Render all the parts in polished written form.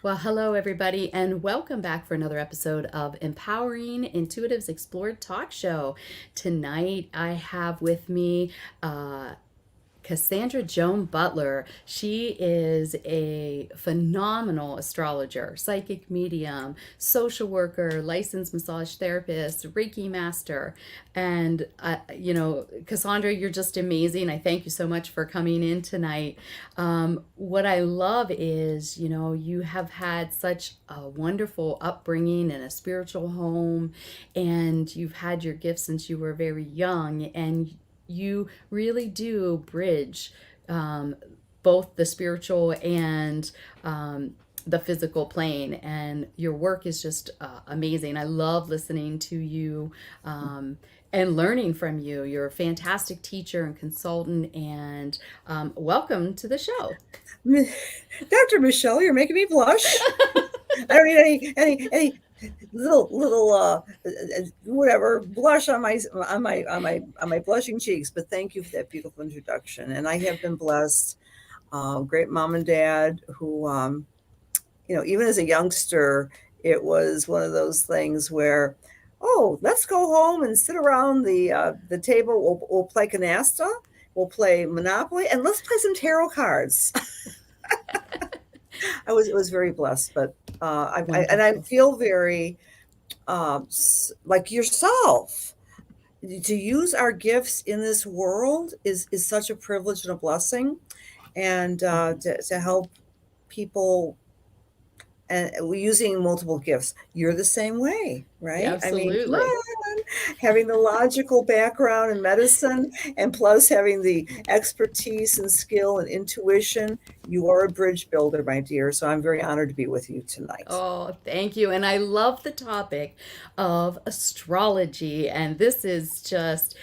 Well, hello, everybody, and welcome back for another episode of Empowering Intuitives Explored Talk Show. Tonight, I have with me Cassandra Joan Butler. She is a phenomenal astrologer, psychic medium, social worker, licensed massage therapist, Reiki master. And, Cassandra, you're just amazing. I thank you so much for coming in tonight. What I love is, you have had such a wonderful upbringing in a spiritual home, and you've had your gifts since you were very young, and you really do bridge um, both the spiritual and the physical plane. And your work is just amazing. I love listening to you and learning from you. You're a fantastic teacher and consultant, and welcome to the show. Dr. Michelle, you're making me blush. I don't need any little whatever blush on my blushing cheeks. But thank you for that beautiful introduction. And I have been blessed. Great mom and dad who, even as a youngster, it was one of those things where, oh, let's go home and sit around the table. We'll play canasta, we'll play Monopoly, and let's play some tarot cards. I was very blessed, but I Wonderful. feel very like yourself. To use our gifts in this world is such a privilege and a blessing, and to help people and using multiple gifts. You're the same way, Yeah, right? I mean, come absolutely. on, having the logical background in medicine and plus having the expertise and skill and intuition. You are a bridge builder, my dear. So I'm very honored to be with you tonight. Oh, thank you. And I love the topic of astrology. And this is just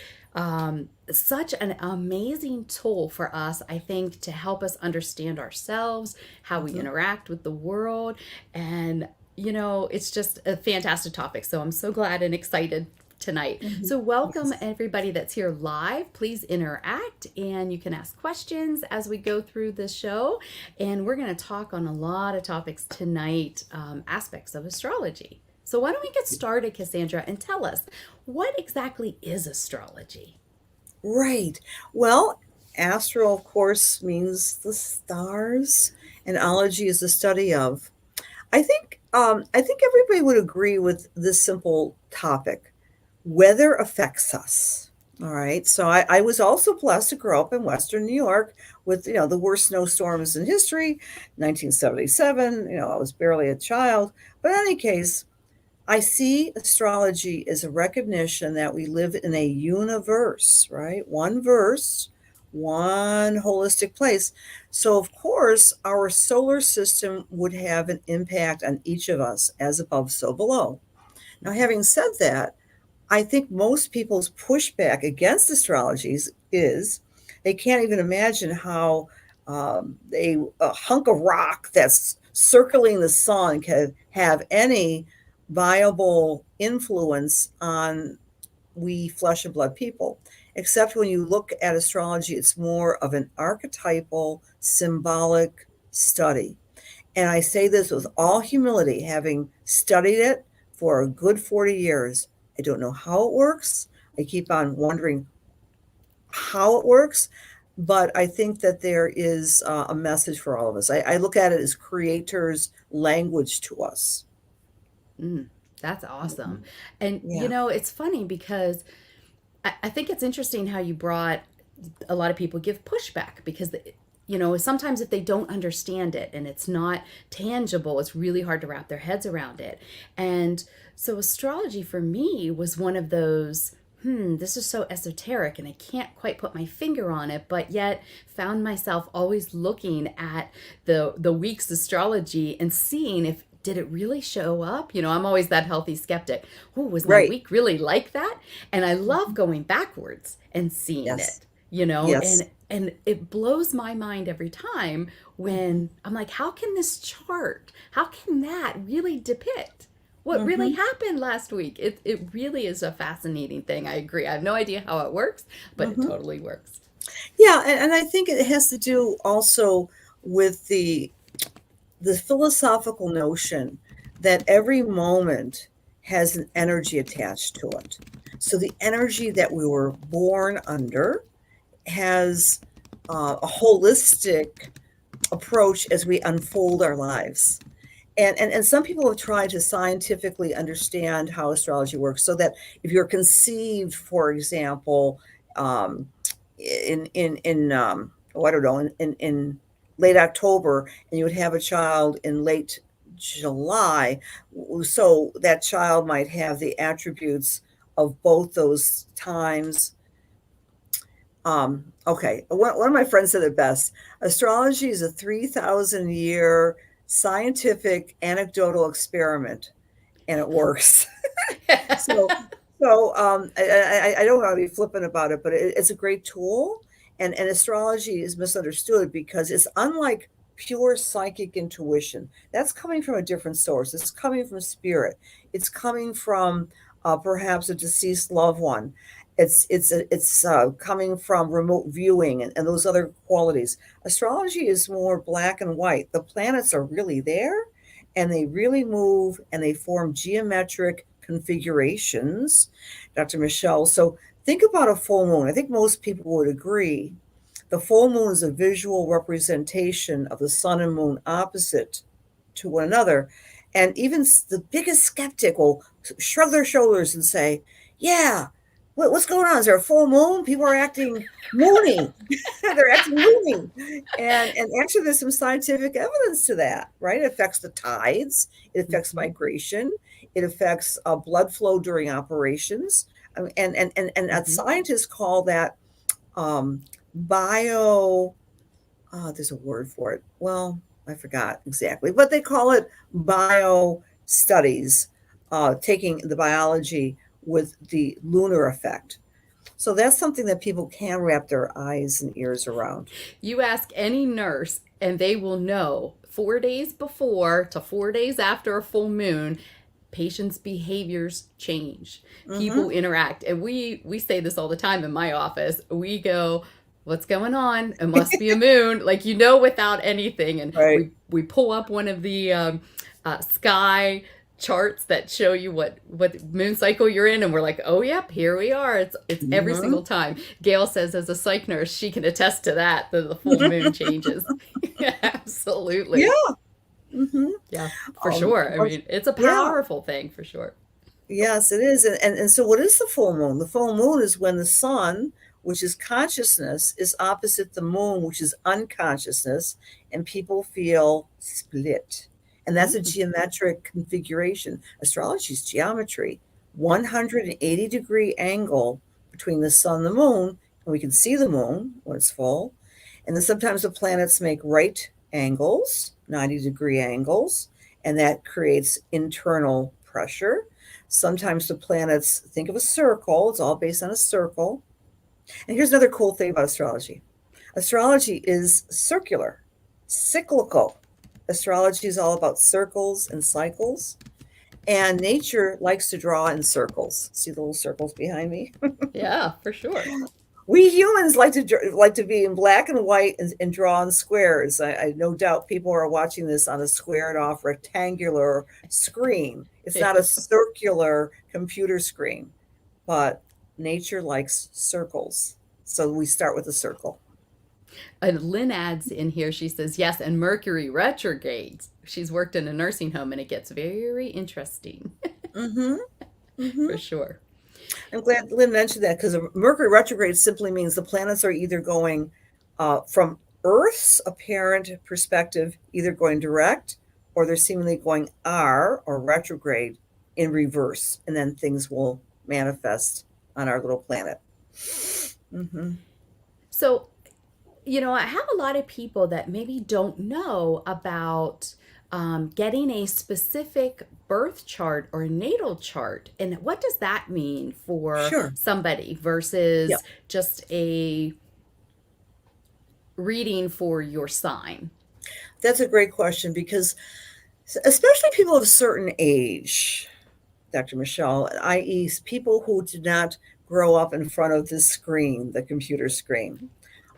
such an amazing tool for us, I think, to help us understand ourselves, how we Mhm. interact with the world. And, it's just a fantastic topic. So I'm so glad and excited tonight. Mhm. So, welcome Yes. everybody that's here live. Please interact and you can ask questions as we go through the show. And we're going to talk on a lot of topics tonight, aspects of astrology. So, why don't we get started, Cassandra, and tell us what exactly is astrology? Right. Well, astro, of course, means the stars, and ology is the study of. I think everybody would agree with this simple topic. Weather affects us. All right. So I was also blessed to grow up in Western New York with, the worst snowstorms in history, 1977. I was barely a child. But in any case, I see astrology as a recognition that we live in a universe, right? One verse, one holistic place. So, of course, our solar system would have an impact on each of us, as above, so below. Now, having said that, I think most people's pushback against astrologies is they can't even imagine how a hunk of rock that's circling the sun can have any viable influence on we flesh and blood people. Except when you look at astrology, it's more of an archetypal, symbolic study. And I say this with all humility, having studied it for a good 40 years. I don't know how it works. I keep on wondering how it works, but I think that there is a message for all of us. I look at it as creator's language to us. Mm, that's awesome. Mhm. And, Yeah. it's funny because I think it's interesting how you brought a lot of people give pushback because sometimes if they don't understand it and it's not tangible, it's really hard to wrap their heads around it. And so astrology for me was one of those, this is so esoteric and I can't quite put my finger on it, but yet found myself always looking at the week's astrology and seeing if did it really show up? I'm always that healthy skeptic. Oh, was my Right. week really like that? And I love Mhm. going backwards and seeing Yes. it, Yes. and it blows my mind every time Hmm. when I'm like, how can this chart, how can that really depict what really Hmm. happened last week? It really is a fascinating thing. I agree. I have no idea how it works, but it Hmm. totally works. Yeah, and I think it has to do also with the the philosophical notion that every moment has an energy attached to it. So the energy that we were born under has a holistic approach as we unfold our lives. And some people have tried to scientifically understand how astrology works, so that if you're conceived, for example, in I don't know, in late October, and you would have a child in late July, so that child might have the attributes of both those times. Okay, one of my friends said it best. Astrology is a 3,000 year scientific anecdotal experiment, and it works. So, I don't want to be flippant about it, but it's a great tool. And astrology is misunderstood because it's unlike pure psychic intuition. That's coming from a different source. It's coming from spirit. It's coming from perhaps a deceased loved one. It's coming from remote viewing and those other qualities. Astrology is more black and white. The planets are really there, and they really move, and they form geometric configurations, Dr. Michelle. So think about a full moon. I think most people would agree. The full moon is a visual representation of the sun and moon opposite to one another. And even the biggest skeptic will shrug their shoulders and say, yeah, what's going on? Is there a full moon? People are acting moony. They're acting moony. And actually, there's some scientific evidence to that, right? It affects the tides. It affects migration. It affects blood flow during operations. And scientists call that bio, there's a word for it. Well, I forgot exactly, but they call it bio studies, taking the biology with the lunar effect. So that's something that people can wrap their eyes and ears around. You ask any nurse, and they will know 4 days before to 4 days after a full moon, patients' behaviors change. People interact. And we say this all the time in my office. We go, what's going on? It must be a moon. Like, without anything. And Right. we pull up one of the sky charts that show you what moon cycle you're in, and we're like, oh yep, here we are. It's every single time. Gail says, as a psych nurse, she can attest to that the full moon changes. Absolutely. Yeah. Mm-hmm. Yeah, for sure. I mean, it's a Yeah. powerful thing for sure. Yes, it is. And so what is the full moon? The full moon is when the sun, which is consciousness, is opposite the moon, which is unconsciousness, and people feel split. And that's a geometric configuration. Astrology is geometry. 180-degree angle between the sun and the moon, and we can see the moon when it's full. And then sometimes the planets make right angles, 90-degree angles, and that creates internal pressure. Sometimes the planets, think of a circle, it's all based on a circle. And here's another cool thing about astrology. Astrology is circular, cyclical. Astrology is all about circles and cycles. And nature likes to draw in circles. See the little circles behind me? Yeah, for sure. We humans like to be in black and white and draw in squares. I no doubt people are watching this on a squared off rectangular screen. It's not a circular computer screen, but nature likes circles. So we start with a circle. And Lynn adds in here, she says, yes, and Mercury retrogrades. She's worked in a nursing home, and it gets very interesting. Mm-hmm. Mm-hmm. For sure. I'm glad Lynn mentioned that, because Mercury retrograde simply means the planets are either going from Earth's apparent perspective, either going direct, or they're seemingly going R or retrograde in reverse, and then things will manifest on our little planet. Mm-hmm. So, I have a lot of people that maybe don't know about getting a specific birth chart or natal chart. And what does that mean for Sure. somebody versus Yep. just a reading for your sign? That's a great question, because especially people of a certain age, Dr. Michelle, i.e., people who did not grow up in front of the screen, the computer screen.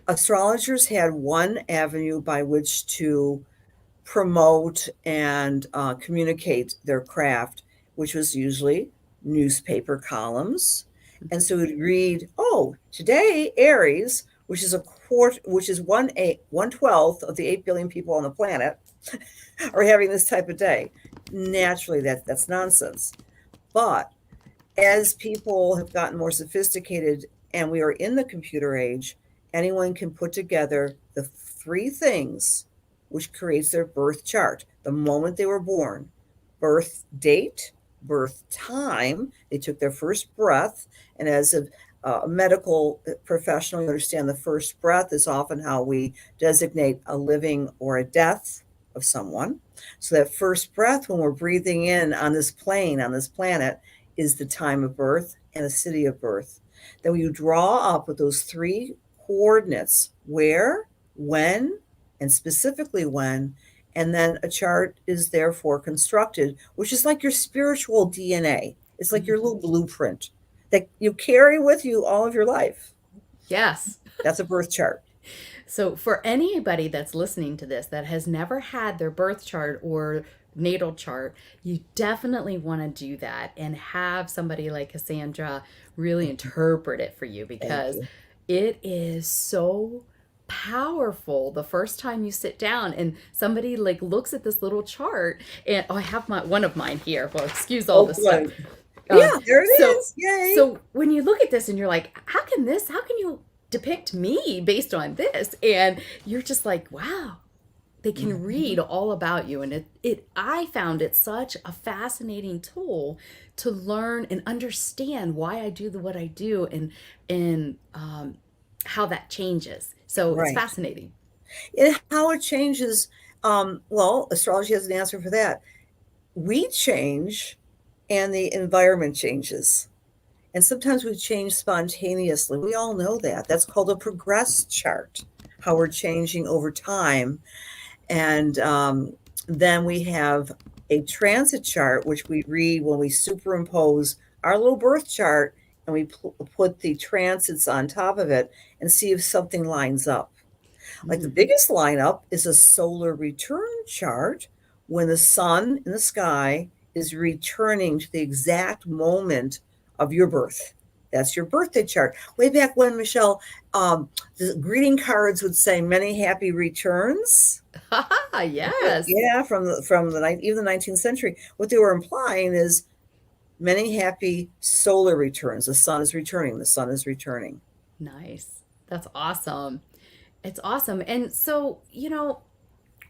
Astrologers had one avenue by which to promote and communicate their craft, which was usually newspaper columns. And so we'd read, oh, today Aries, which is which is 1/12 of the 8 billion people on the planet, are having this type of day. Naturally, that's nonsense. But as people have gotten more sophisticated and we are in the computer age, anyone can put together the three things which creates their birth chart. The moment they were born, birth date, birth time, they took their first breath, and as a medical professional, you understand the first breath is often how we designate a living or a death of someone. So that first breath, when we're breathing in on this plane, on this planet, is the time of birth and the city of birth. Then you draw up with those three coordinates, where, when, and specifically when, and then a chart is therefore constructed, which is like your spiritual DNA. It's like your little blueprint that you carry with you all of your life. Yes. That's a birth chart. So, for anybody that's listening to this that has never had their birth chart or natal chart, you definitely want to do that and have somebody like Cassandra really interpret it for you, because it is so powerful the first time you sit down and somebody like looks at this little chart. And I have one of mine here. Well, excuse all this stuff. Yeah, there it is. Yay. So when you look at this and you're like, how can you depict me based on this? And you're just like, wow, they can read all about you. And I found it such a fascinating tool to learn and understand why I do what I do, and how that changes. So it's fascinating. And how it changes, well, astrology has an answer for that. We change and the environment changes. And sometimes we change spontaneously. We all know that. That's called a progress chart, how we're changing over time. And then we have a transit chart, which we read when we superimpose our little birth chart and we put the transits on top of it and see if something lines up. Like the biggest lineup is a solar return chart, when the sun in the sky is returning to the exact moment of your birth. That's your birthday chart. Way back when, Michelle, the greeting cards would say "Many happy returns." Yes. Yeah, from even the 19th century. What they were implying is many happy solar returns. The sun is returning. The sun is returning. Nice. That's awesome. It's awesome. And so,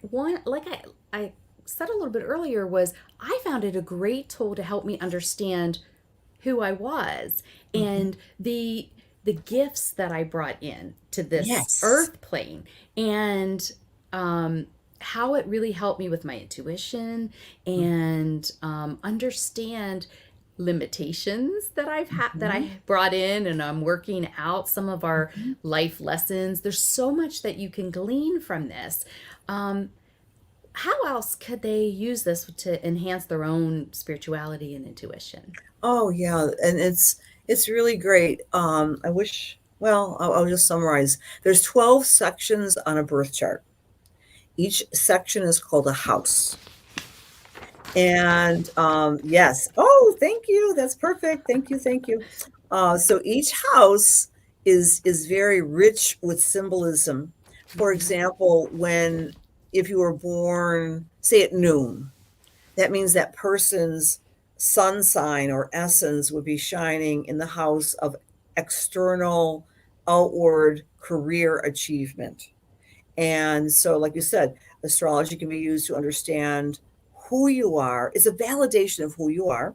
one, like I said a little bit earlier, was I found it a great tool to help me understand who I was and the gifts that I brought in to this earth plane, and how it really helped me with my intuition and understand limitations that I've had, that I brought in, and I'm working out some of our life lessons. There's so much that you can glean from this. How else could they use this to enhance their own spirituality and intuition? Oh yeah, and it's really great. I wish. Well, I'll just summarize. There's 12 sections on a birth chart. Each section is called a house. And yes. Oh, thank you. That's perfect. Thank you. Thank you. So each house is very rich with symbolism. For example, if you were born, say at noon, that means that person's sun sign or essence would be shining in the house of external, outward career achievement. And so, like you said, astrology can be used to understand who you are. It's a validation of who you are.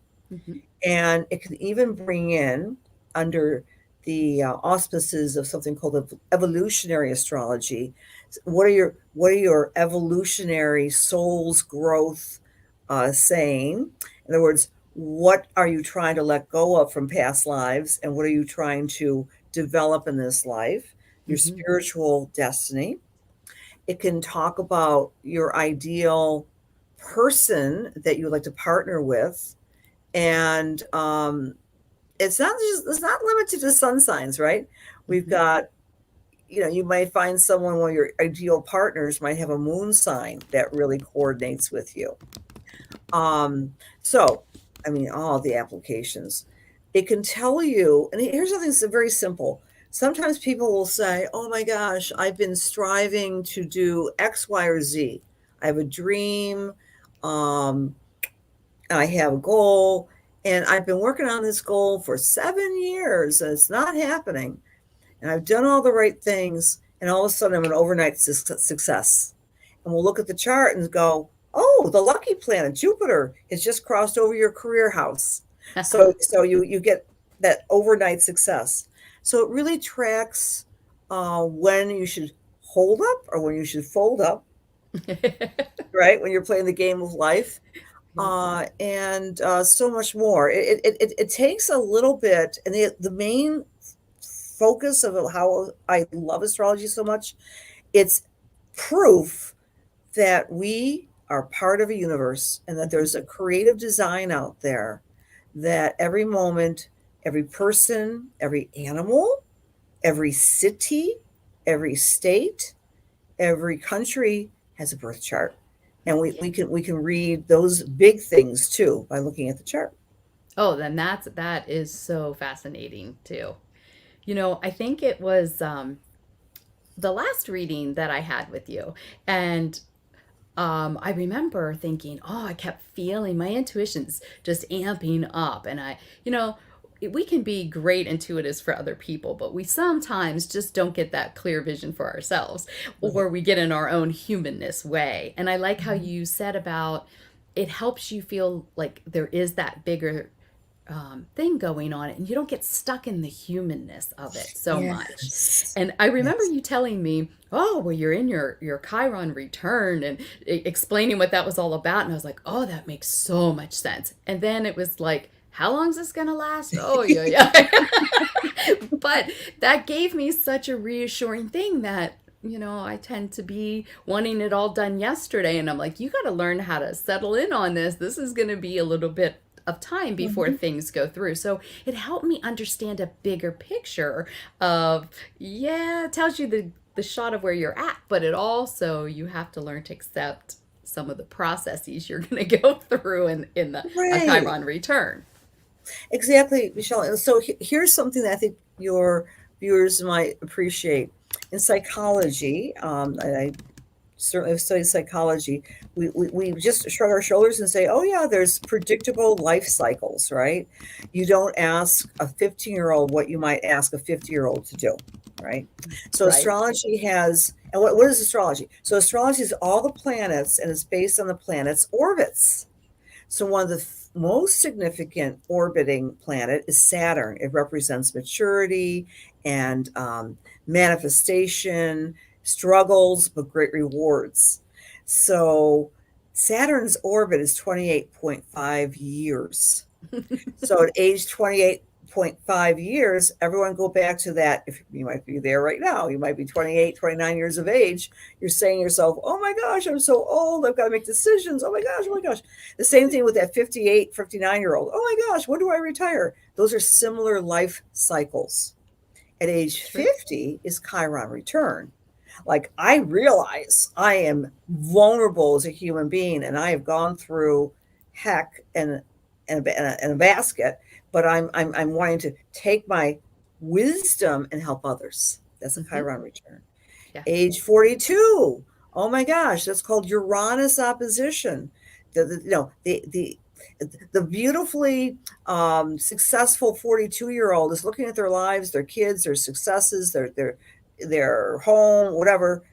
And it can even bring in, under the auspices of something called evolutionary astrology, what are your evolutionary soul's growth saying? In other words, what are you trying to let go of from past lives, and what are you trying to develop in this life? Your spiritual destiny. It can talk about your ideal person that you would like to partner with, and it's not limited to sun signs, right? We've got you might find someone, one of your ideal partners might have a moon sign that really coordinates with you. So, I mean, all the applications, it can tell you, and here's something that's very simple. Sometimes people will say, oh my gosh, I've been striving to do X, Y, or Z. I have a dream. Um, I have a goal, and I've been working on this goal for 7 years, and it's not happening. And I've done all the right things, and all of a sudden I'm an overnight success. And we'll look at the chart and go, oh, the lucky planet, Jupiter, has just crossed over your career house. So you get that overnight success. So it really tracks when you should hold up or when you should fold up, right? When you're playing the game of life. And so much more. It takes a little bit, and the main focus of how I love astrology so much, it's proof that we are part of a universe and that there's a creative design out there, that every moment, every person, every animal, every city, every state, every country has a birth chart. And we can read those big things too by looking at the chart. Oh, then that is so fascinating too. I think it was the last reading that I had with you, and I remember thinking, oh, I kept feeling my intuition's just amping up, and we can be great intuitives for other people, but we sometimes just don't get that clear vision for ourselves, Right. or we get in our own humanness way. And I like how Mhm. you said about it helps you feel like there is that bigger thing going on, and you don't get stuck in the humanness of it so much. Yes. And I remember Yes. you telling me, oh, well, you're in your Chiron return, and explaining what that was all about. And I was like, oh, that makes so much sense. And then it was like, how long is this going to last? Oh, yeah, yeah. But that gave me such a reassuring thing that, I tend to be wanting it all done yesterday. And I'm like, you got to learn how to settle in on this. This is going to be a little bit of time before Mhm. things go through. So it helped me understand a bigger picture of, yeah, it tells you the shot of where you're at, but it also, you have to learn to accept some of the processes you're going to go through in the a Right. Chiron return. Exactly, Michelle. And so here's something that I think your viewers might appreciate. In psychology, I certainly have studied psychology. We just shrug our shoulders and say, oh, yeah, there's predictable life cycles, right? You don't ask a 15-year-old what you might ask a 50-year-old to do, right? So Right. astrology has, and what is astrology? So astrology is all the planets, and it's based on the planets' orbits. So one of the most significant orbiting planet is Saturn. It represents maturity and manifestation, struggles, but great rewards. So Saturn's orbit is 28.5 years. So at age 28.5 years, everyone go back to that. If you might be there right now, you might be 28, 29 years of age. You're saying to yourself, oh my gosh, I'm so old. I've got to make decisions. Oh my gosh, oh my gosh. The same thing with that 58, 59-year-old. Oh my gosh, when do I retire? Those are similar life cycles. At age True. 50 is Chiron return. Like, I realize I am vulnerable as a human being, and I have gone through heck and a basket, but I'm wanting to take my wisdom and help others. That's a Hmm. Chiron return. Yeah. Age 42. Oh my gosh, that's called Uranus opposition. The beautifully successful 42-year-old is looking at their lives, their kids, their successes, their home, whatever.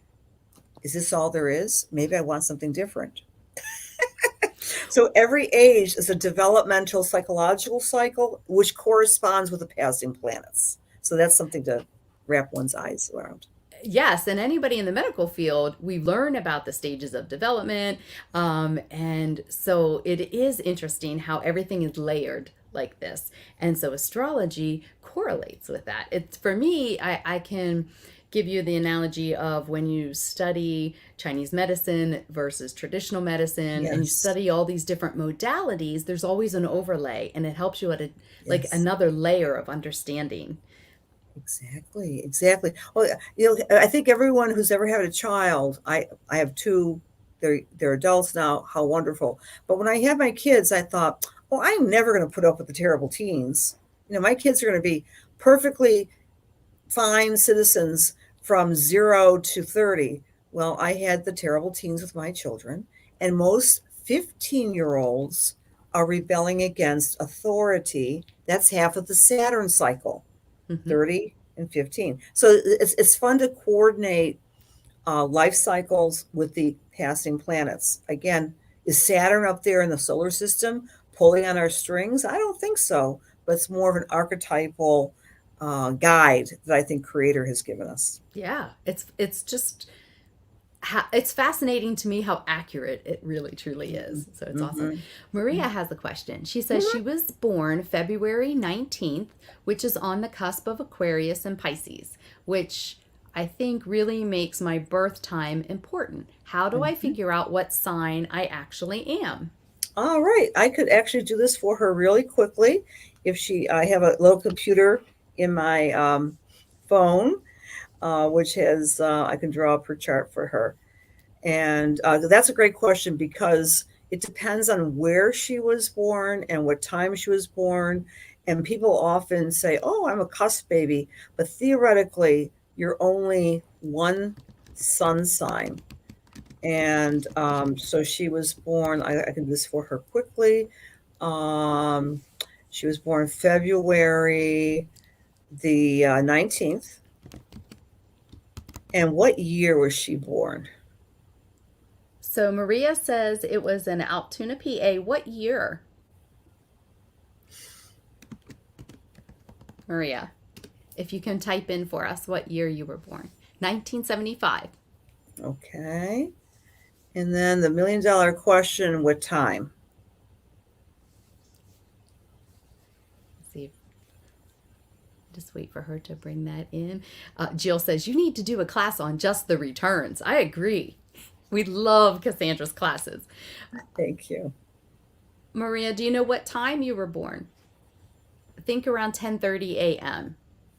Is this all there is? Maybe I want something different. So every age is a developmental psychological cycle, which corresponds with the passing planets. So that's something to wrap one's eyes around. Yes, and anybody in the medical field, we learn about the stages of development. And so it is interesting how everything is layered like this. And so astrology correlates with that. It's for me, I can give you the analogy of when you study Chinese medicine versus traditional medicine, and you Yes. study all these different modalities, there's always an overlay, and it helps you at like Yes. another layer of understanding. Exactly, exactly. Well, I think everyone who's ever had a child, I have two, they're adults now, how wonderful. But when I had my kids, I thought, oh, I'm never going to put up with the terrible teens. My kids are going to be perfectly fine citizens from 0 to 30. Well, I had the terrible teens with my children, and most 15-year-olds are rebelling against authority. That's half of the Saturn cycle. Hmm. 30 and 15. So it's fun to coordinate life cycles with the passing planets. Again, is Saturn up there in the solar system pulling on our strings? I don't think so, but it's more of an archetypal guide that I think Creator has given us. Yeah, it's just it's fascinating to me how accurate it really truly is. So it's awesome. Mm-hmm. Maria has a question. She says Mm-hmm. she was born February 19th, which is on the cusp of Aquarius and Pisces, which I think really makes my birth time important. How do I Mm-hmm. figure out what sign I actually am? All right, I could actually do this for her really quickly. I have a little computer in my phone, which has, I can draw up her chart for her. And that's a great question because it depends on where she was born and what time she was born. And people often say, oh, I'm a cusp baby. But theoretically, you're only one sun sign. And so she was born, I can do this for her quickly. Um, she was born February the 19th. And what year was she born? So Maria says it was in Altoona, PA. What year? Maria, if you can type in for us what year you were born. 1975. Okay. And then the $1,000,000 question, what time? Let's see. Just wait for her to bring that in. Jill says, you need to do a class on just the returns. I agree. We love Cassandra's classes. Thank you. Maria, do you know what time you were born? Think around 10:30 a.m.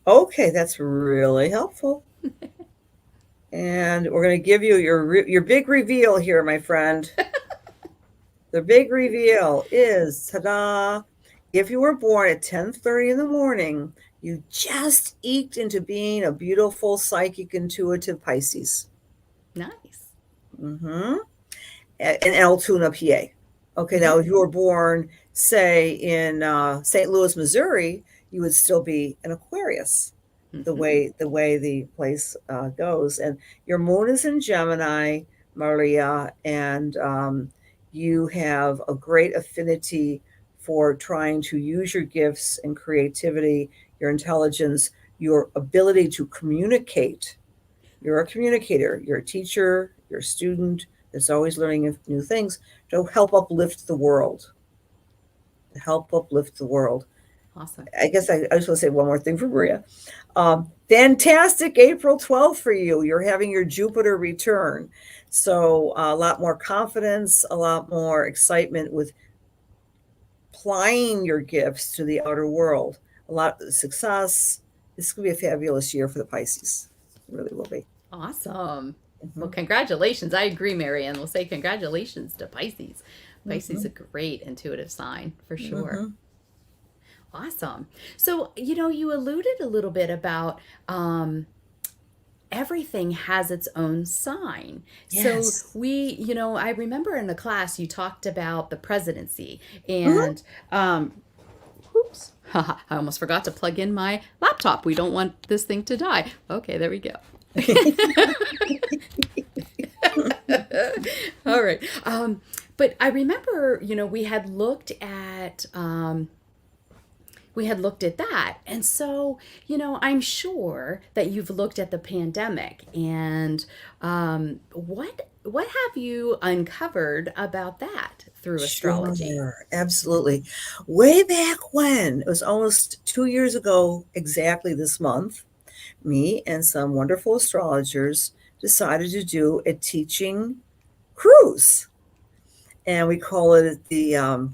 Okay, that's really helpful. And we're going to give you your big reveal here, my friend. The big reveal is, ta-da, if you were born at 10:30 in the morning, you just eked into being a beautiful, psychic, intuitive Pisces. Nice. Mm-hmm. In Altoona, PA. Okay, Mm-hmm. now if you were born, say, in St. Louis, Missouri, you would still be an Aquarius. The Mm-hmm. way the place goes, and your moon is in Gemini, Maria, and you have a great affinity for trying to use your gifts and creativity, your intelligence, your ability to communicate. You're a communicator, you're a teacher, you're a student that's always learning new things to help uplift the world. To help uplift the world. Awesome. I guess I just want to say one more thing for Maria. Fantastic April 12th for you. You're having your Jupiter return. So a lot more confidence, a lot more excitement with applying your gifts to the outer world. A lot of success. This is going to be a fabulous year for the Pisces. It really will be. Awesome. Well, Mm-hmm. congratulations. I agree, Marianne. We'll say congratulations to Pisces. Pisces is Mm-hmm. a great intuitive sign for sure. Mm-hmm. Awesome. So, you alluded a little bit about everything has its own sign. So, Yes. I remember in the class you talked about the presidency Mm-hmm. and, oops, I almost forgot to plug in my laptop. We don't want this thing to die. Okay, there we go. All right. But I remember, we had looked at that. And so, I'm sure that you've looked at the pandemic and what have you uncovered about that through astrology? Sure, absolutely. Way back when, it was almost 2 years ago, exactly this month, me and some wonderful astrologers decided to do a teaching cruise. And we call it I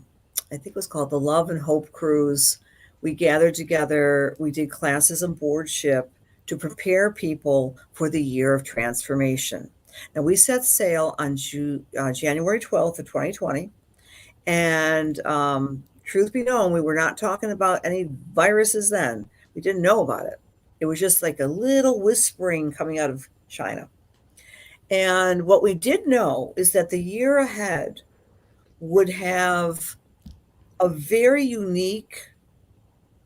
think it was called the Love and Hope Cruise. We gathered together, we did classes on boardship to prepare people for the year of transformation. Now, we set sail on January 12th of 2020. And truth be known, we were not talking about any viruses then. We didn't know about it. It was just like a little whispering coming out of China. And what we did know is that the year ahead would have a very unique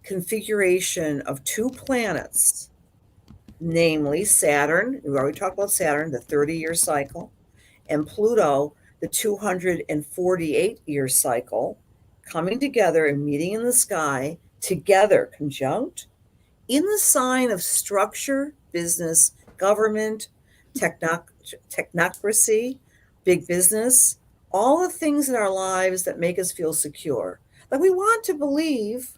configuration of two planets, namely Saturn. We already talked about Saturn, the 30-year cycle, and Pluto, the 248-year cycle, coming together and meeting in the sky together, conjunct, in the sign of structure, business, government, technocracy, big business, all the things in our lives that make us feel secure. Like we want to believe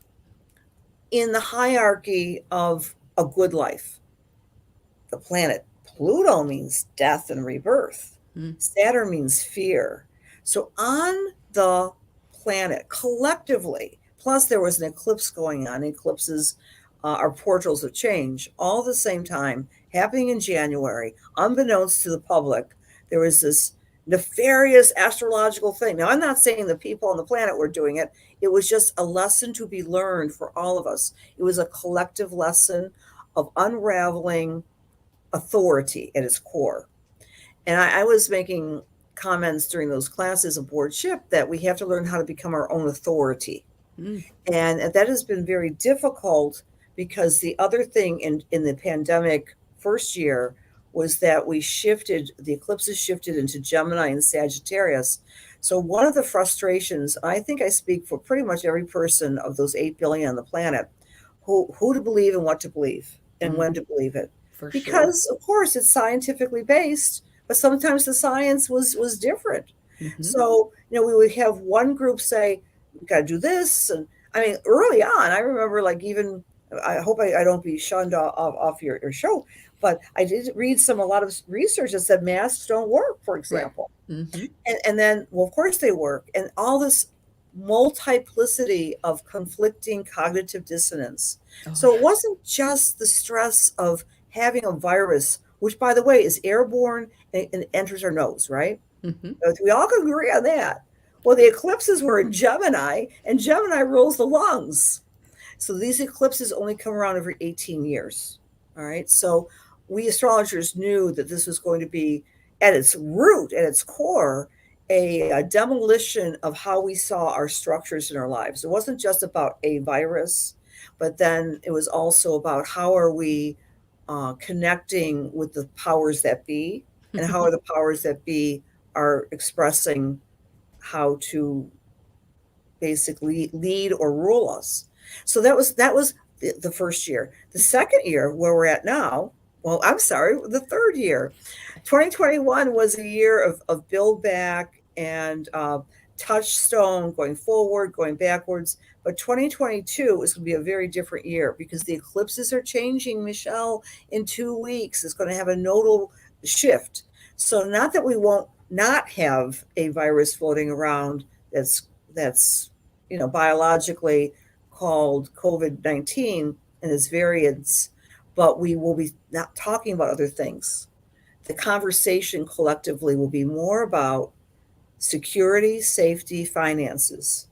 in the hierarchy of a good life. The planet Pluto means death and rebirth. Saturn means fear. So on the planet collectively, plus there was an eclipse going on. Eclipses are portals of change all at the same time, happening in January, unbeknownst to the public. There was this nefarious astrological thing. Now, I'm not saying the people on the planet were doing it. It was just a lesson to be learned for all of us. It was a collective lesson of unraveling authority at its core. And I was making comments during those classes aboard ship that we have to learn how to become our own authority. And that has been very difficult because the other thing in the pandemic first year was that the eclipses shifted into Gemini and Sagittarius. So one of the frustrations, I think I speak for pretty much every person of those 8 billion on the planet, who to believe and what to believe and when to believe it. For Because, of course, it's scientifically based, but sometimes the science was different. So, we would have one group say, we got to do this. And I mean, early on, I remember like even, I hope I don't be shunned off your show, but I did read a lot of research that said masks don't work, for example. And then, well, of course they work. And all this multiplicity of conflicting cognitive dissonance. So it wasn't just the stress of having a virus, which, by the way, is airborne and enters our nose, right? We all can agree on that. Well, the eclipses were in Gemini, and Gemini rules the lungs. So these eclipses only come around every 18 years. All right. So we astrologers knew that this was going to be, at its root, at its core, a demolition of how we saw our structures in our lives. It wasn't just about a virus, but then it was also about how are we connecting with the powers that be, and how are the powers that be are expressing how to basically lead or rule us. So that was the first year. The second year, where we're at now, well, I'm sorry, the third year. 2021 was a year of build back and touchstone, going forward, going backwards. But 2022 is going to be a very different year because the eclipses are changing, Michelle, in 2 weeks. It's going to have a nodal shift. So not that we won't not have a virus floating around that's biologically called COVID-19 and its variants, but we will be not talking about other things. The conversation collectively will be more about security, safety, finances.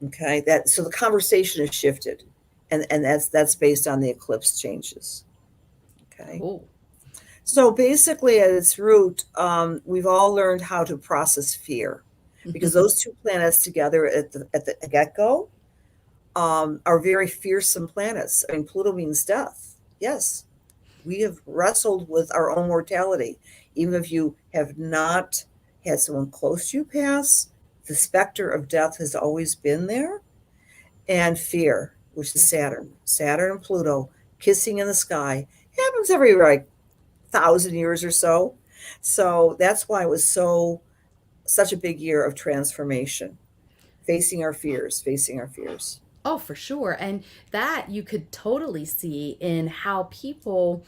Okay, so the conversation has shifted, and that's based on the eclipse changes. Okay. Cool. So basically, at its root, we've all learned how to process fear, because those two planets together at the get-go are very fearsome planets. I mean, Pluto means death. Yes, we have wrestled with our own mortality. Even if you have not had someone close to you pass, the specter of death has always been there. And fear, which is Saturn and Pluto kissing in the sky, happens every 1,000 years or so. So that's why it was such a big year of transformation, facing our fears. Oh, for sure. And that you could totally see in how people,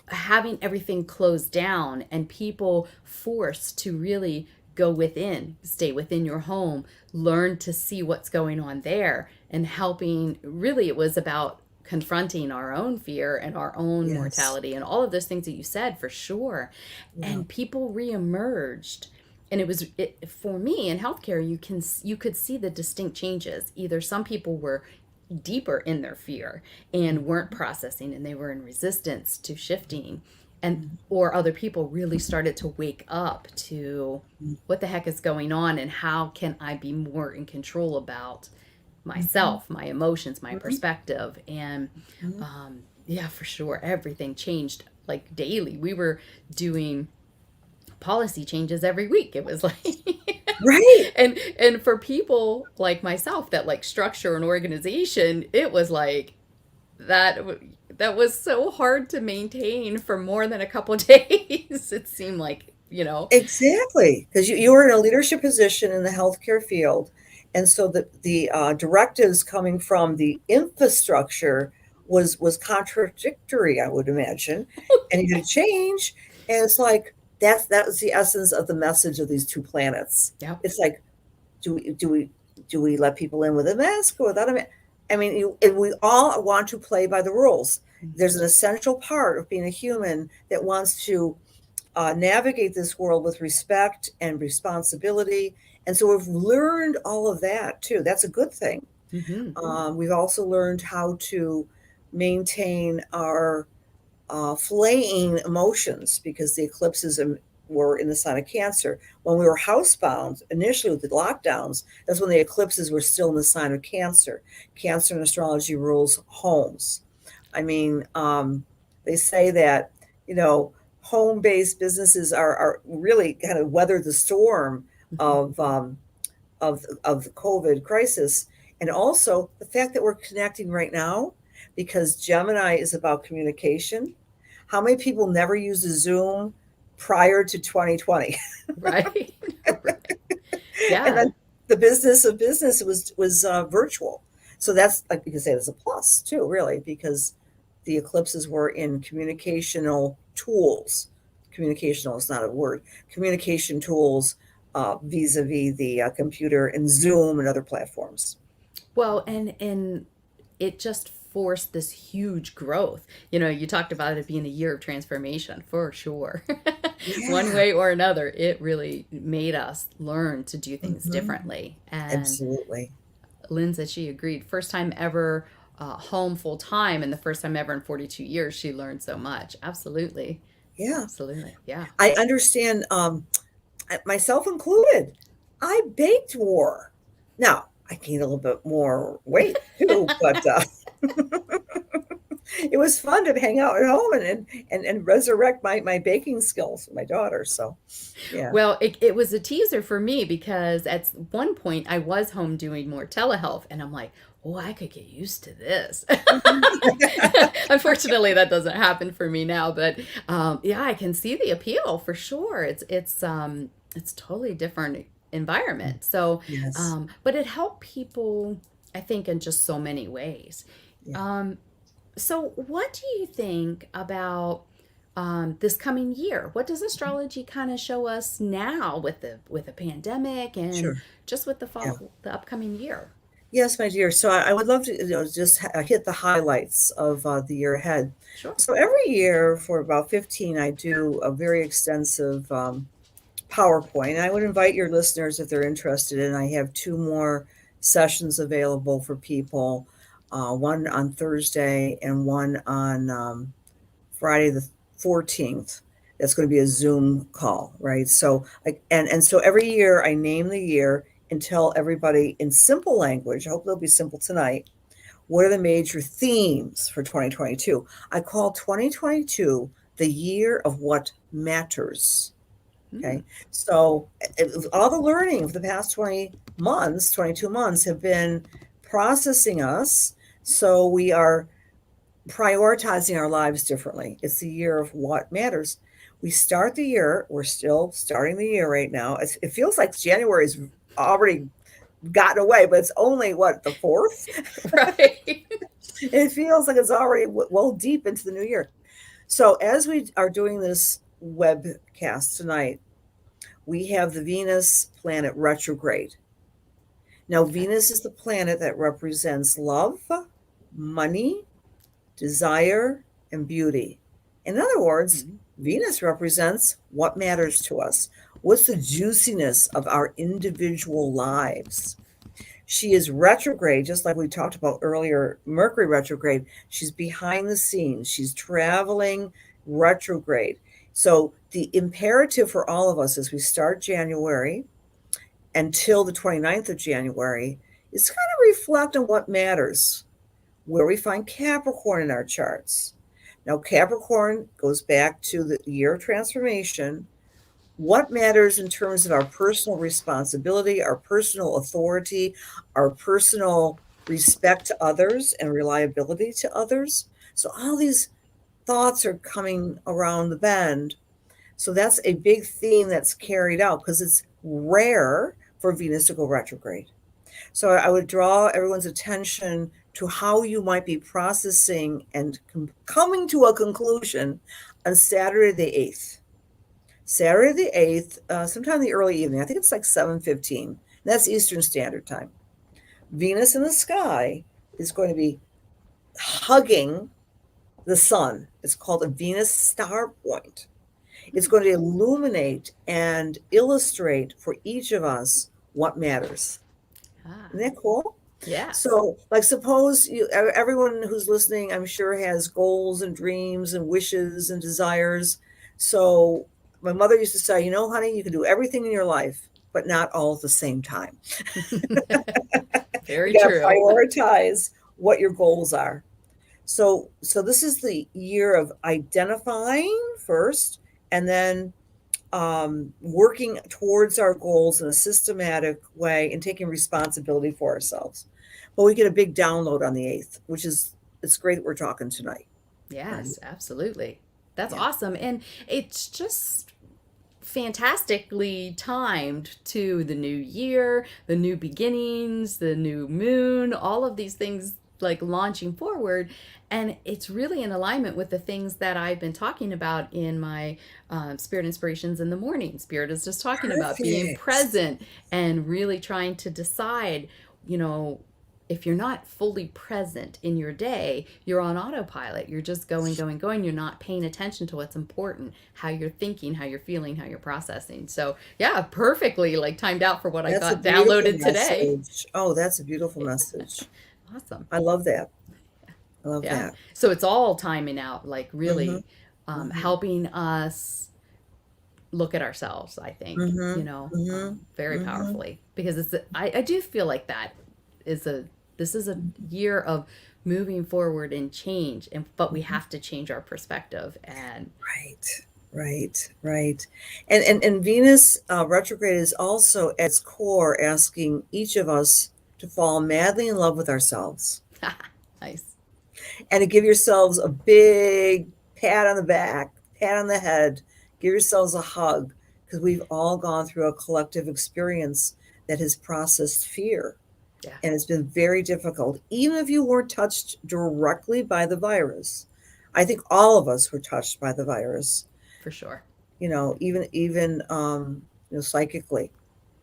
having everything closed down and people forced to really go within, stay within your home, learn to see what's going on there, and helping. Really, it was about confronting our own fear and our own Yes. mortality and all of those things that you said, for sure. Yeah. And people reemerged. And for me in healthcare, you could see the distinct changes. Either some people were deeper in their fear and weren't processing, and they were in resistance to shifting, and or other people really started to wake up to what the heck is going on, and how can I be more in control about Mhm. myself, my emotions, my Mhm. perspective. And Mhm. yeah, for sure, everything changed like daily. We were doing policy changes every week. It was like Right. and for people like myself that like structure and organization, it was like that that was so hard to maintain for more than a couple days. It seemed like, Exactly, because you were in a leadership position in the healthcare field, and so the directives coming from the infrastructure was contradictory, I would imagine, and you had to change, and it's like that was the essence of the message of these two planets. yep. It's like, do we let people in with a mask or without a mask? I mean, and we all want to play by the rules. There's an essential part of being a human that wants to navigate this world with respect and responsibility. And so we've learned all of that too. That's a good thing. Mm-hmm. We've also learned how to maintain our flaying emotions because the eclipses were in the sign of Cancer. When we were housebound initially with the lockdowns, that's when the eclipses were still in the sign of Cancer. Cancer in astrology rules homes. I mean, they say that, you know, home-based businesses are really kind of weather the storm Mm-hmm. of of the COVID crisis, and also the fact that we're connecting right now because Gemini is about communication. How many people never used a Zoom prior to 2020? Right. Right. And Yeah. then the business of business was virtual. So that's, like you can say, that's a plus too, really, because the eclipses were in communicational tools. Communicational is not a word. Communication tools vis-a-vis the computer and Zoom and other platforms. Well, and it just forced this huge growth. You talked about it being a year of transformation, for sure. One Yeah. way or another, it really made us learn to do things Hmm. differently. And Absolutely. Lynn said she agreed. First time ever home full time, and the first time ever in 42 years, she learned so much. Absolutely. Yeah. Absolutely. Yeah. I understand, myself included. I baked more. Now, I gained a little bit more weight too, but it was fun to hang out at home and resurrect my baking skills with my daughter. So, yeah. Well, it was a teaser for me because at one point I was home doing more telehealth, and I'm like, oh, I could get used to this. Mhm. Unfortunately, that doesn't happen for me now, but yeah, I can see the appeal for sure. It's totally different environment. So, Yes. but it helped people, I think, in just so many ways. Yeah. Um, so, what do you think about this coming year? What does astrology kind of show us now with the pandemic and Sure. just with Yeah. the upcoming year? Yes, my dear. So I would love to, just hit the highlights of the year ahead. Sure. So every year for about 15, I do a very extensive PowerPoint. I would invite your listeners if they're interested, and I have two more sessions available for people, one on Thursday and one on Friday the 14th. That's going to be a Zoom call, right? So, and so every year I name the year and tell everybody in simple language. I hope they'll be simple tonight. What are the major themes for 2022? I call 2022 the year of what matters. Hmm. Okay. So all the learning of the past 20 months, 22 months have been processing us. So we are prioritizing our lives differently. It's the year of what matters. We start the year, we're still starting the year right now. It feels like January's already gotten away, but it's only what, the 4th? Right. It feels like it's already well deep into the new year. So as we are doing this webcast tonight, we have the Venus planet retrograde. Now, Okay. Venus is the planet that represents love, money, desire, and beauty. In other words, Mhm. Venus represents what matters to us. What's the juiciness of our individual lives? She is retrograde, just like we talked about earlier, Mercury retrograde. She's behind the scenes. She's traveling retrograde. So the imperative for all of us as we start January until the 29th of January is to kind of reflect on what matters, where we find Capricorn in our charts. Now, Capricorn goes back to the year of transformation. What matters in terms of our personal responsibility, our personal authority, our personal respect to others and reliability to others? So all these thoughts are coming around the bend. So that's a big theme that's carried out because it's rare for Venus to go retrograde. So I would draw everyone's attention to how you might be processing and coming to a conclusion on Saturday the 8th. Saturday the 8th, sometime in the early evening. I think it's like 7:15. That's Eastern Standard Time. Venus in the sky is going to be hugging the sun. It's called a Venus star point. It's going to illuminate and illustrate for each of us what matters. Ah, Isn't that cool? yes. So, like, suppose everyone who's listening, I'm sure, has goals and dreams and wishes and desires. So, my mother used to say, honey, you can do everything in your life, but not all at the same time. Very You got to true. prioritize what your goals are. So this is the year of identifying first, and then working towards our goals in a systematic way and taking responsibility for ourselves. But we get a big download on the 8th, which is, it's great that we're talking tonight. Yes, absolutely. That's Yeah. awesome. And it's just fantastically timed to the new year, the new beginnings, the new moon, all of these things like launching forward. And it's really in alignment with the things that I've been talking about in my Spirit Inspirations in the morning. Spirit is just talking about being Perfect. present and really trying to decide, you know, if you're not fully present in your day, you're on autopilot. You're just going, going, going. You're not paying attention to what's important, how you're thinking, how you're feeling, how you're processing. So, yeah, perfectly like timed out for what I That's a got beautiful downloaded today. message. Oh, that's a beautiful message. Awesome. I love that. I love Yeah. that. So it's all timing out, like Mm-hmm. really Mm-hmm. helping us look at ourselves, I think, Mm-hmm. Mm-hmm. very Mm-hmm. powerfully because I do feel like that is this is a year of moving forward and change but we have to change our perspective and Right, right, right. And Venus retrograde is also at its core asking each of us to fall madly in love with ourselves nice. and to give yourselves a big pat on the back, pat on the head, give yourselves a hug because we've all gone through a collective experience that has processed fear. Yeah, And it's been very difficult, even if you weren't touched directly by the virus. I think all of us were touched by the virus, for sure. even psychically.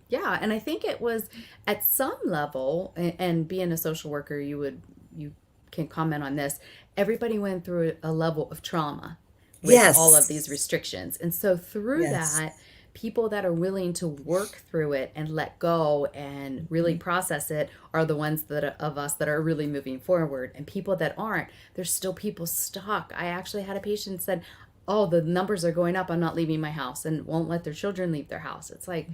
Yeah, and I think it was at some level, and being a social worker, you can comment on this. Everybody went through a level of trauma with all of these Yes, restrictions, and so through yes. that, people that are willing to work through it and let go and really Mhm. process it are the ones that of us that are really moving forward. And people that aren't, there's still people stuck. I actually had a patient said, "Oh, the numbers are going up. I'm not leaving my house," and won't let their children leave their house. It's like,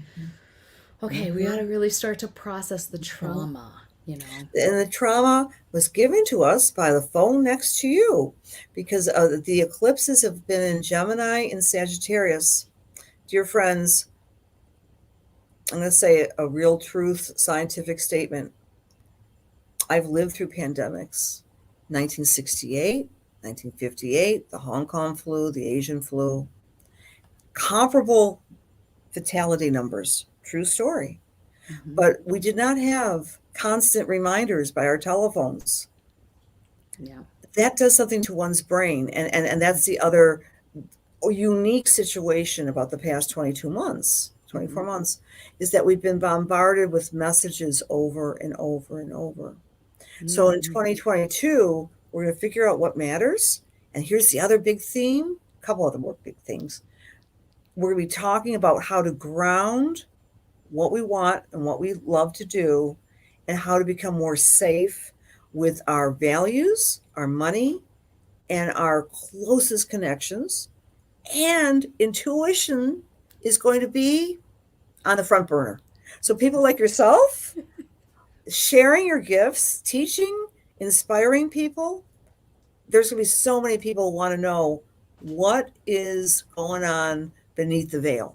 okay, we got to Mhm. really start to process the Mhm. trauma, you know? And the trauma was given to us by the phone next to you because the eclipses have been in Gemini and Sagittarius. Dear friends, I'm going to say a real truth scientific statement. I've lived through pandemics. 1968, 1958, the Hong Kong flu, the Asian flu, comparable fatality numbers. True story. Hmm. But we did not have constant reminders by our telephones. Yeah. That does something to one's brain. And that's the other unique situation about the past 22 months, 24 months, is that we've been bombarded with messages over and over and over. So in 2022, we're going to figure out what matters. And here's the other big theme, a couple other more big things. We're going to be talking about how to ground what we want and what we love to do, and how to become more safe with our values, our money, and our closest connections. And intuition is going to be on the front burner. So people like yourself, sharing your gifts, teaching, inspiring people, there's going to be so many people who want to know what is going on beneath the veil.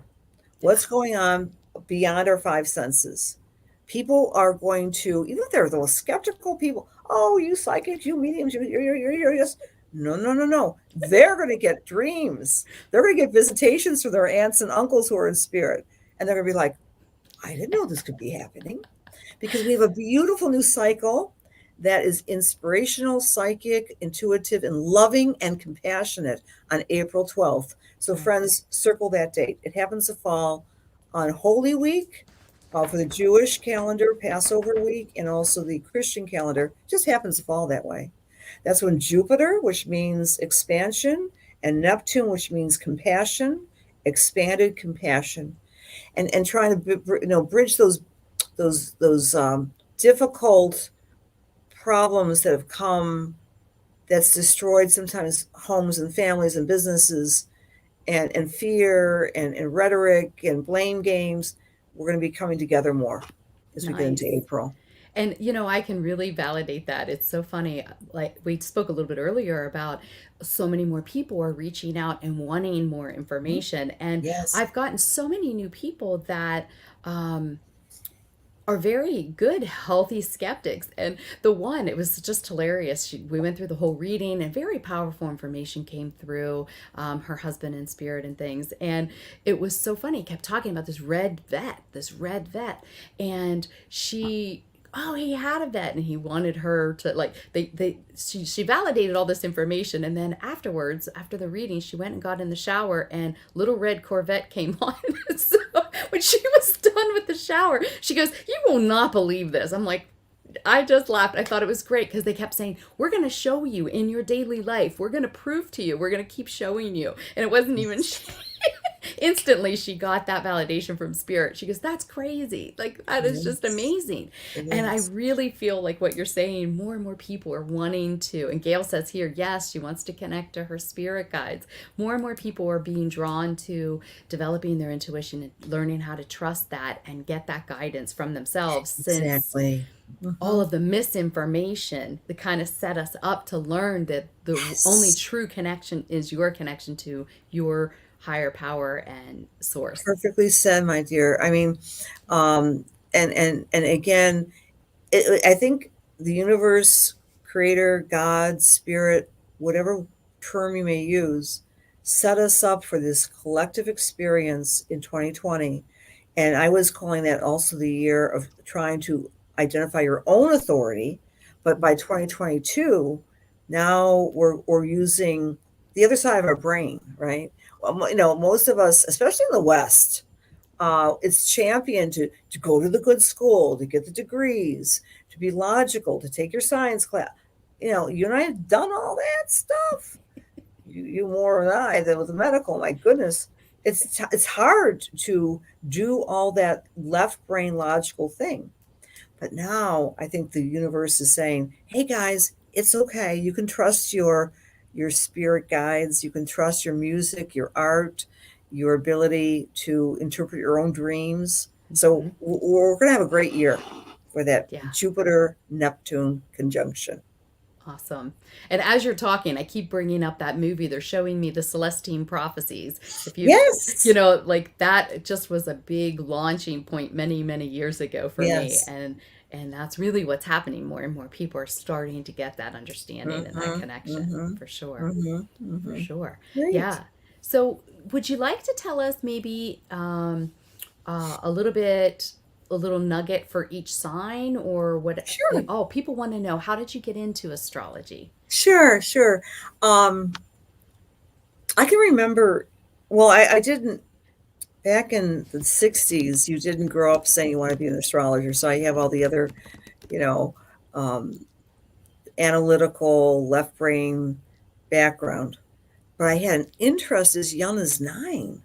What's going on beyond our five senses? People are going to, even if they're those skeptical people, oh, you psychics, you mediums, you're just, no. They're going to get dreams. They're going to get visitations from their aunts and uncles who are in spirit. And they're going to be like, I didn't know this could be happening. Because we have a beautiful new cycle that is inspirational, psychic, intuitive, and loving and compassionate on April 12th. So friends, circle that date. It happens to fall on Holy Week for the Jewish calendar, Passover week, and also the Christian calendar. Just happens to fall that way. That's when Jupiter, which means expansion, and Neptune, which means compassion, expanded compassion, and trying to bridge those difficult problems that have come, that's destroyed sometimes homes and families and businesses, and fear and rhetoric and blame games. We're going to be coming together more as we get into April. And, I can really validate that. It's so funny. Like we spoke a little bit earlier about so many more people are reaching out and wanting more information. And Yes. I've gotten so many new people that are very good, healthy skeptics. And the one, it was just hilarious. We went through the whole reading and very powerful information came through, her husband in spirit and things. And it was so funny. He kept talking about this red vet. And he had a vet and he wanted her to she validated all this information. And then afterwards, after the reading, she went and got in the shower and little red Corvette came on. So when she was done with the shower, she goes, "You will not believe this." I'm like, I just laughed. I thought it was great because they kept saying, "We're going to show you in your daily life. We're going to prove to you. We're going to keep showing you." And it wasn't even instantly she got that validation from spirit. She goes, "That's crazy. Like that is just amazing." And I really feel like what you're saying, more and more people are wanting to, and Gail says here, yes, she wants to connect to her spirit guides. More and more people are being drawn to developing their intuition and learning how to trust that and get that guidance from themselves. Exactly. Since all of the misinformation that kind of set us up to learn that the only true connection is your connection to your higher power and source. Perfectly said, my dear. I mean, and again, I think the universe, creator, God, spirit, whatever term you may use, set us up for this collective experience in 2020. And I was calling that also the year of trying to identify your own authority. But by 2022, now we're using the other side of our brain, right? Most of us, especially in the West, it's championed to go to the good school, to get the degrees, to be logical, to take your science class. You and I have done all that stuff. You more than I than with the medical. My goodness, it's hard to do all that left brain logical thing. But now I think the universe is saying, "Hey guys, it's okay. You can trust your spirit guides. You can trust your music, your art, your ability to interpret your own dreams." So we're going to have a great year for that Jupiter-Neptune conjunction. Awesome. And as you're talking, I keep bringing up that movie. They're showing me the Celestine Prophecies. Yes. Like that just was a big launching point many, many years ago for me. And that's really what's happening. More and more people are starting to get that understanding and that connection, for sure. For sure. Great. Yeah. So would you like to tell us maybe a little nugget for each sign, or what? Sure. Oh, people want to know, how did you get into astrology? Sure. I can remember, well, I didn't back in the 60s, you didn't grow up saying you want to be an astrologer. So I have all the other, you know, um, analytical left brain background. But I had an interest as young as 9.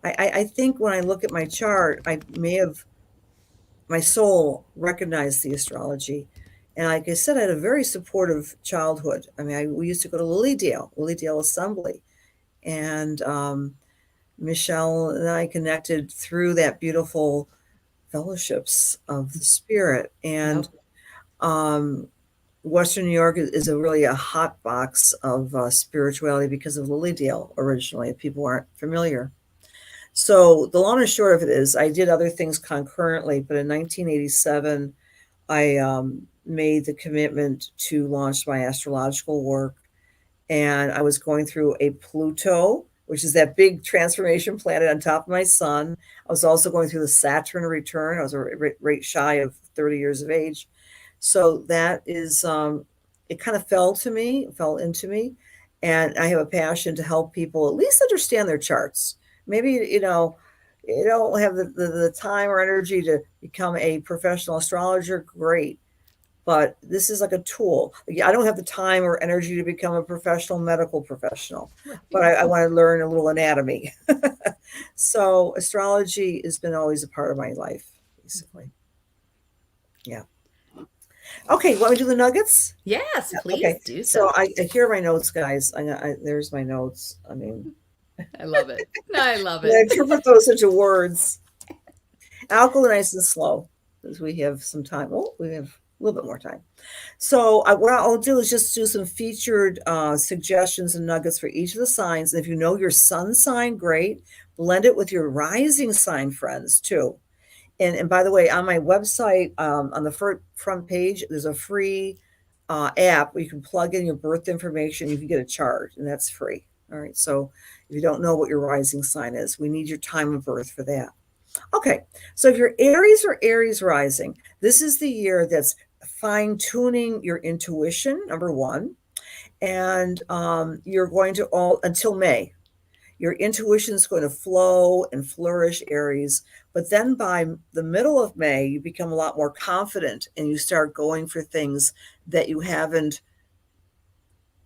I think when I look at my chart, I may have, my soul recognized the astrology. And like I said, I had a very supportive childhood. I mean, we used to go to Lilydale Assembly. And Michelle and I connected through that beautiful fellowships of the spirit. And Yep. um, Western New York is a really a hot box of spirituality because of Lilydale originally, if people aren't familiar. So the long and short of it is I did other things concurrently, but in 1987, I made the commitment to launch my astrological work. And I was going through a Pluto, which is that big transformation planet on top of my sun. I was also going through the Saturn return. I was right shy of 30 years of age. So that is, it kind of fell into me. And I have a passion to help people at least understand their charts. Maybe, you don't have the time or energy to become a professional astrologer. Great. But this is like a tool. I don't have the time or energy to become a professional medical professional, but Right. I want to learn a little anatomy. So astrology has been always a part of my life, basically. Yeah. Okay, want me to do the nuggets? Yes, Yeah, please okay. do So so. here are my notes, guys. There's my notes. I mean, I love it. I love I it. interpret those into words. I'll go nice and slow because we have some time. Oh, we have a little bit more time. So what I'll do is just do some featured suggestions and nuggets for each of the signs. And if you know your sun sign, great. Blend it with your rising sign friends too. And by the way, on my website, on the front page, there's a free app where you can plug in your birth information. You can get a chart, and that's free. All right. So if you don't know what your rising sign is, we need your time of birth for that. Okay, so if you're Aries or Aries rising, this is the year that's fine tuning your intuition, number one, and you're going to all until May. Your intuition is going to flow and flourish, Aries. But then by the middle of May, you become a lot more confident and you start going for things that you haven't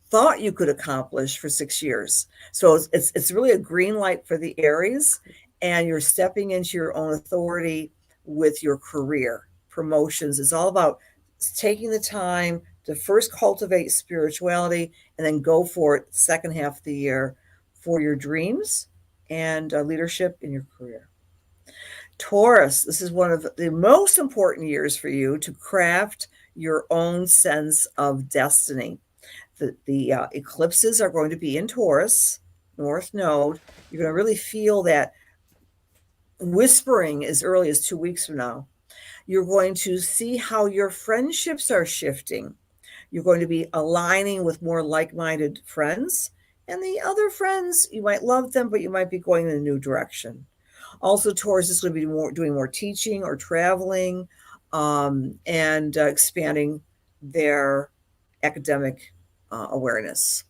thought you could accomplish for 6 years. So it's really a green light for the Aries, and you're stepping into your own authority with your career promotions. It's all about taking the time to first cultivate spirituality and then go for it second half of the year for your dreams and leadership in your career. Taurus, this is one of the most important years for you to craft your own sense of destiny. The eclipses are going to be in Taurus, North Node. You're going to really feel that whispering as early as 2 weeks from now. You're going to see how your friendships are shifting. You're going to be aligning with more like minded friends. And the other friends, you might love them, but you might be going in a new direction. Also, Taurus is going to be doing more teaching or traveling and expanding their academic awareness.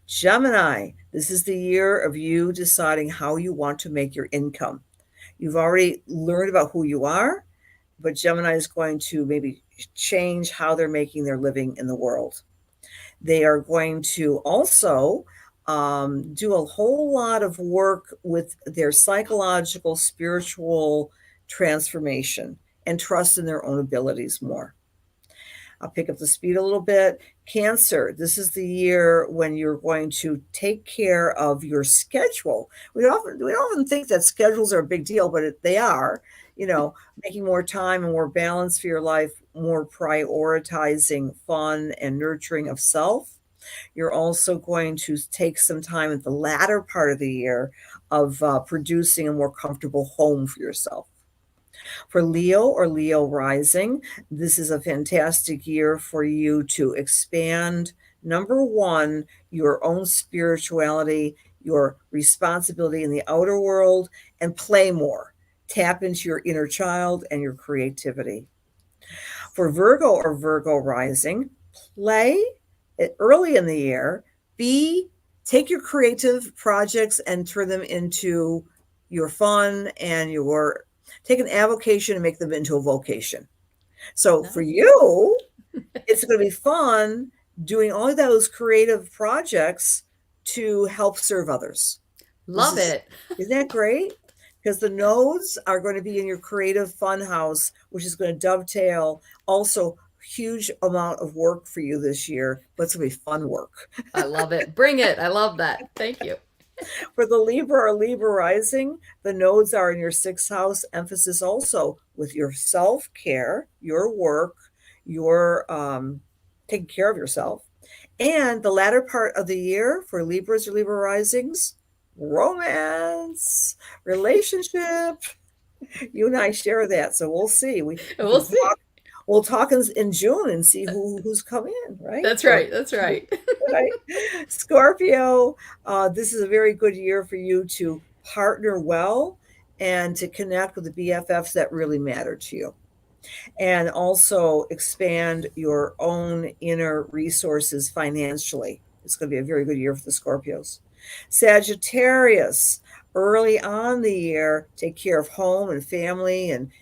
Gemini, this is the year of you deciding how you want to make your income. You've already learned about who you are, but Gemini is going to maybe change how they're making their living in the world. They are going to also do a whole lot of work with their psychological, spiritual transformation and trust in their own abilities more. I'll pick up the speed a little bit. Cancer, this is the year when you're going to take care of your schedule. We often think that schedules are a big deal, but they are. Making more time and more balance for your life, more prioritizing fun and nurturing of self. You're also going to take some time at the latter part of the year of producing a more comfortable home for yourself. For Leo or Leo rising, this is a fantastic year for you to expand, number one, your own spirituality, your responsibility in the outer world, and play more. Tap into your inner child and your creativity. For Virgo or Virgo rising, play it early in the year. Take your creative projects and turn them into your fun and your take an avocation and make them into a vocation. So for Nice. you, it's going to be fun doing all of those creative projects to help serve others. This Love is, it. isn't that great? Because the nodes are going to be in your creative fun house, which is going to dovetail also huge amount of work for you this year, but it's going to be fun work. I love it. Bring it. I love that. Thank you. For the Libra or Libra rising, the nodes are in your sixth house, emphasis also with your self-care, your work, your taking care of yourself. And the latter part of the year for Libras or Libra risings, romance, relationship. You and I share that, so we'll see. We We'll can see. talk. We'll talk in June and see who's come in, right? That's right. That's right. Right. Scorpio, this is a very good year for you to partner well and to connect with the BFFs that really matter to you, and also expand your own inner resources financially. It's going to be a very good year for the Scorpios. Sagittarius, early on the year, take care of home and family and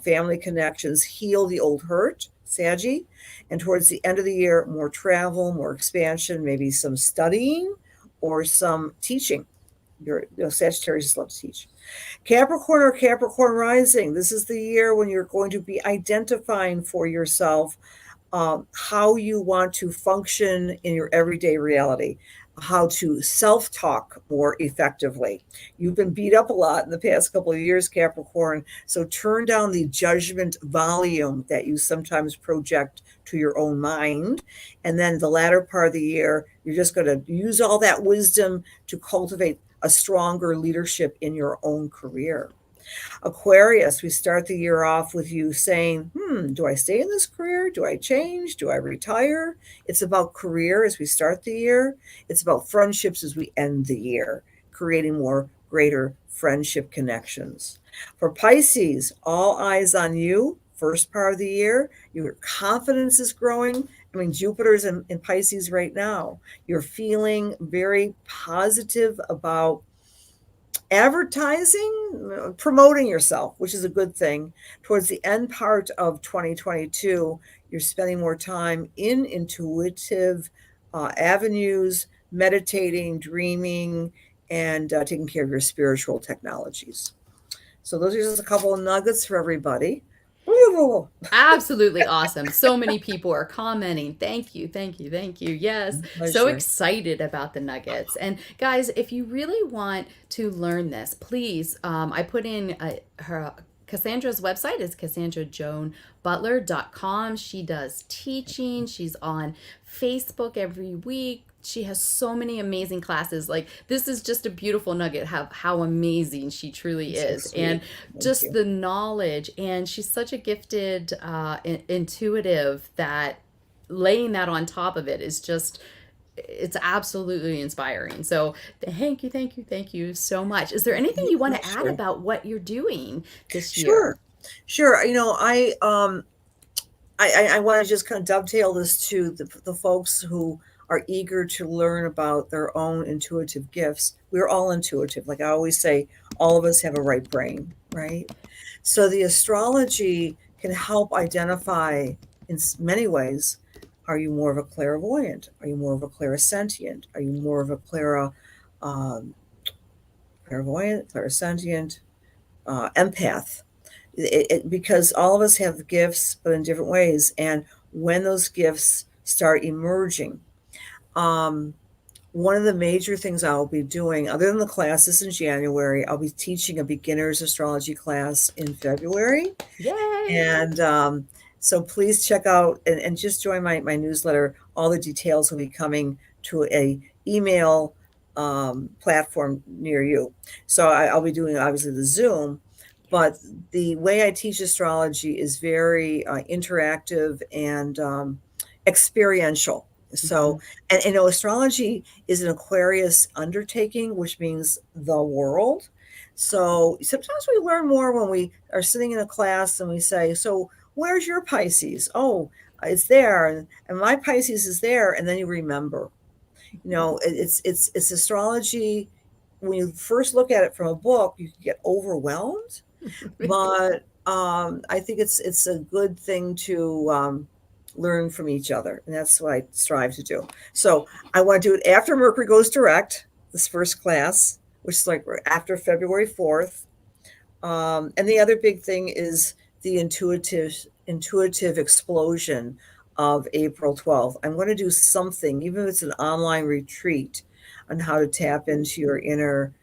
family connections, heal the old hurt, Saggy. And towards the end of the year, more travel, more expansion, maybe some studying or some teaching. Sagittarius love to teach. Capricorn or Capricorn rising, this is the year when you're going to be identifying for yourself how you want to function in your everyday reality, how to self-talk more effectively. You've been beat up a lot in the past couple of years, Capricorn, so turn down the judgment volume that you sometimes project to your own mind. And then the latter part of the year, you're just going to use all that wisdom to cultivate a stronger leadership in your own career. Aquarius, we start the year off with you saying, do I stay in this career? Do I change? Do I retire? It's about career as we start the year. It's about friendships as we end the year, creating more greater friendship connections. For Pisces, all eyes on you, first part of the year. Your confidence is growing. I mean, Jupiter's in Pisces right now. You're feeling very positive about advertising, promoting yourself, which is a good thing. Towards the end part of 2022, you're spending more time in intuitive avenues, meditating, dreaming, and taking care of your spiritual technologies. So those are just a couple of nuggets for everybody. Absolutely awesome. So many people are commenting. Thank you, thank you, thank you. Yes, so Pleasure. excited about the nuggets. And guys, if you really want to learn this, please, I put in her Cassandra's website is CassandraJoanButler.com. She does teaching. She's on Facebook every week. She has so many amazing classes. Like, this is just a beautiful nugget how amazing she truly So is. And sweet. Thank just you. the knowledge. And she's such a gifted intuitive that laying that on top of it is just, it's absolutely inspiring. So thank you, thank you, thank you so much. Is there anything you want to add Pleasure. about what you're doing this year? Sure. Sure. I want to just kind of dovetail this to the folks who are eager to learn about their own intuitive gifts. We're all intuitive. Like I always say, all of us have a right brain, right? So the astrology can help identify in many ways. Are you more of a clairvoyant? Are you more of a clairsentient? Are you more of a um, clairvoyant, clairsentient, empath? Because all of us have gifts, but in different ways. And when those gifts start emerging, um, one of the major things I'll be doing, other than the classes in January, I'll be teaching a beginner's astrology class in February. Yay! And so please check out and just join my newsletter. All the details will be coming to a email platform near you. So I'll be doing obviously the Zoom, but the way I teach astrology is very interactive and experiential. Mhm. So, and astrology is an Aquarius undertaking, which means the world. So sometimes we learn more when we are sitting in a class and we say, so where's your Pisces? Oh, it's there. And my Pisces is there. And then you remember, it's astrology when you first look at it from a book, you can get overwhelmed. But I think it's a good thing to learn from each other, and that's what I strive to do. So I want to do it after Mercury goes direct, this first class, which is like after February 4th. And the other big thing is the intuitive explosion of April 12th. I'm going to do something, even if it's an online retreat, on how to tap into your inner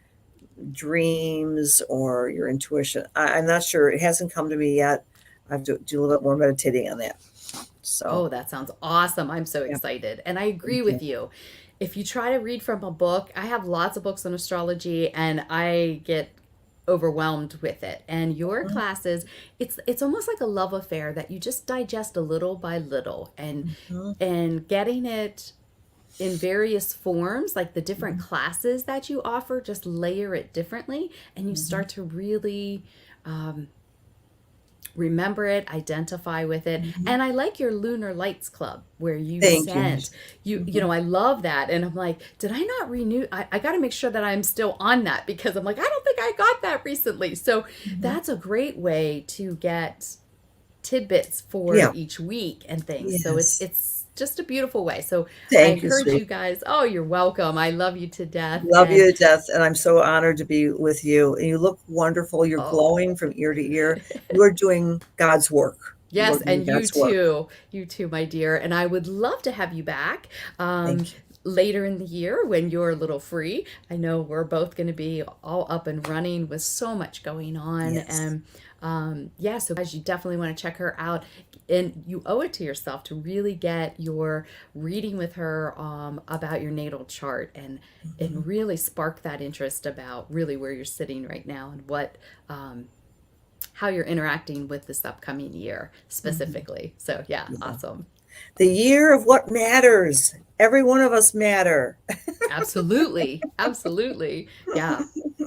dreams or your intuition. I'm not sure. It hasn't come to me yet. I have to do a little bit more meditating on that. So, Oh, that sounds awesome. I'm so yeah, excited. And I agree thank with you. you. If you try to read from a book, I have lots of books on astrology and I get overwhelmed with it. And your Mhm, classes, it's almost like a love affair that you just digest a little by little, mhm, and getting it in various forms, like the different mhm, classes that you offer, just layer it differently and you mhm, start to really remember it, identify with it. mhm. And I like your Lunar Lights Club where you Thank you. sent you Mhm, know, I love that. And I'm like, did I not renew? I got to make sure that I'm still on that because I'm like, I don't think I got that recently. So mhm. that's a great way to get tidbits for Yeah. each week and things. So Yes. it's just a beautiful way. So I Thank you, encourage sweet. you guys. Oh, you're welcome. I love you to death. Love And you to death, and I'm so honored to be with you. And you look wonderful. You're oh, glowing from ear to ear. You are doing God's work. You are yes, doing and God's work. you too, my dear. And I would love to have you back Thank you. later in the year when you're a little free. I know we're both going to be all up and running with so much going on. Yes. And yeah, so guys, you definitely want to check her out. And you owe it to yourself to really get your reading with her about your natal chart Mhm. and really spark that interest about really where you're sitting right now and what how you're interacting with this upcoming year Mhm. specifically. So, yeah, Yeah. awesome. The year of what matters. Every one of us matter. Absolutely. Absolutely. Yeah.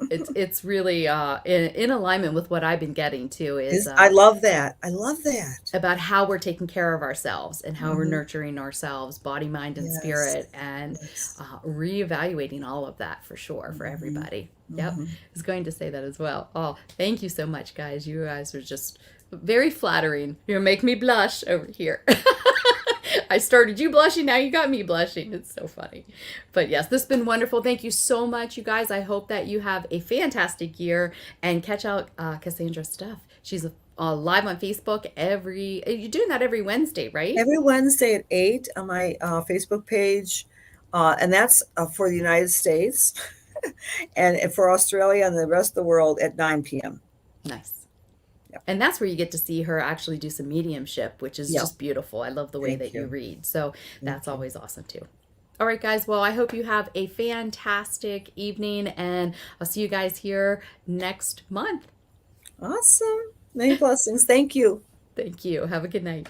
It's really in alignment with what I've been getting to is I love that. I love that. about how we're taking care of ourselves and how we're Mhm. nurturing ourselves, body, mind, and Yes. spirit, and Yes. reevaluating all of that for sure for Mhm. everybody. Yep. Mhm. I was going to say that as well. Oh, thank you so much, guys. You guys are just very flattering. You make me blush over here. I started you blushing, now you got me blushing. It's so funny. But yes, this has been wonderful. Thank you so much, you guys. I hope that you have a fantastic year and catch out Cassandra's stuff. She's live on Facebook every. You're doing that every Wednesday, right? Every Wednesday at 8 on my Facebook page, and that's for the United States, and for Australia and the rest of the world at 9 p.m. Nice. Yep. And that's where you get to see her actually do some mediumship, which is Yeah. just beautiful. I love the way Thank that you you. read. So that's Thank you. always awesome too. All right, guys. Well, I hope you have a fantastic evening, and I'll see you guys here next month. Awesome. Many blessings. Thank you. Thank you. Have a good night.